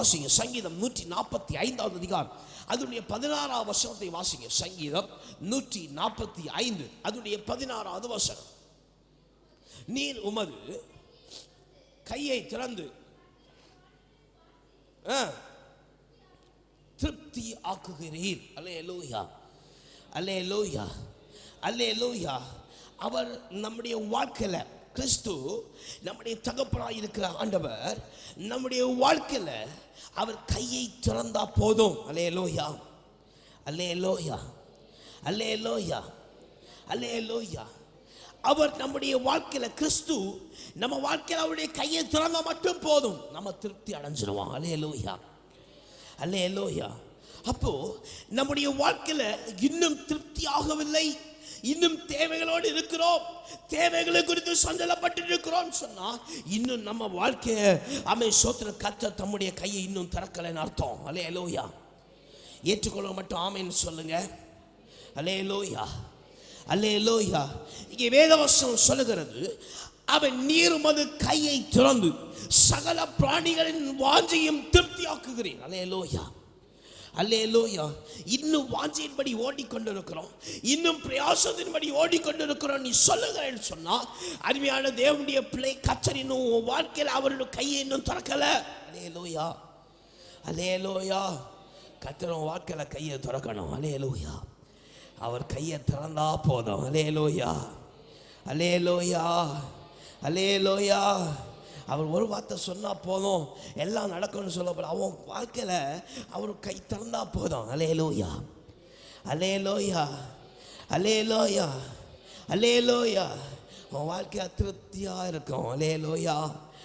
வாசிங்க சங்கீதம் 145 அதிகாரம் அதனுடைய 16வது வசனத்தை வாசிங்க. சங்கீதம் 145 அதனுடைய 16வது வசனம். நீர் உமது கையை திறந்து திருப்தி ஆக்குகிறீர். அல்லேலூயா, அல்லேலூயா, அல்லேலூயா. அவர் நம்முடைய வாழ்க்கையில கிறிஸ்து நம்முடைய தகப்பனாய் இருக்கிற ஆண்டவர் நம்முடைய வாழ்க்கையில அவர் கையை திறந்தா போதும். அல்லேலூயா, அல்லேலூயா, அல்லேலூயா, அல்லேலூயா. அவர் நம்முடைய வாழ்க்கையில கிறிஸ்து நம்ம வாழ்க்கையில அவருடைய கையை திறந்தா மட்டும் போதும், நம்ம திருப்தி அடைஞ்சிருவோம். அல்லேலூயா, அல்லேலூயா. அப்போ நம்முடைய வாழ்க்கையில இன்னும் திருப்தி ஆகவில்லை, இன்னும் தேவைகளோடு இருக்கிறோம், தேவைகளை குறித்து சஞ்சலப்பட்டு இருக்கிறோம் சொன்னா இன்னும் நம்ம வாழ்க்கையை சோத்திர கத்த தம்முடைய கையை இன்னும் திறக்கலைன்னு அர்த்தம். அல்லேலூயா. ஏற்றுக்கொள்ள மட்டும் ஆமென்னு சொல்லுங்க. அல்லேலூயா, அல்லேலூயா. இங்கே வேதவசனம் சொல்லுகிறது, அவன் நீர் உமது கையை திறந்து சகல பிராணிகளின் வாஞ்சையும் திருப்தியாக்குகிறேன். அல்லேலூயா, அல்லேலூயா. இன்னும் வாஞ்சையின்படி ஓடிக்கொண்டிருக்கிறோம், இன்னும் பிரயாசத்தின்படி ஓடிக்கொண்டிருக்கிறோம். நீ சொல்லுகிறேன்னு சொன்னா அருமையான தேவனுடைய பிள்ளை கர்த்தர் இன்னும் வாழ்க்கையில் அவருடைய கையை இன்னும் திறக்கல. அல்லேலூயா, அல்லேலூயா. கர்த்தர் வாழ்க்கையில கையை திறக்கணும். அல்லேலூயா. அவர் கையை திறந்தா போதும். அல்லேலூயா, அல்லேலூயா, அல்லேலூயா. அவர் ஒரு வார்த்தை சொன்னால் போதும், எல்லாம் நடக்கும்னு சொல்லப்படும். அவன் வாழ்க்கையில் அவர் கை திறந்தா போதும். அல்லேலூயா, அல்லேலூயா, அல்லேலூயா, அல்லேலூயா. அவன் வாழ்க்கையாக திருப்தியாக இருக்கும். அல்லேலூயா.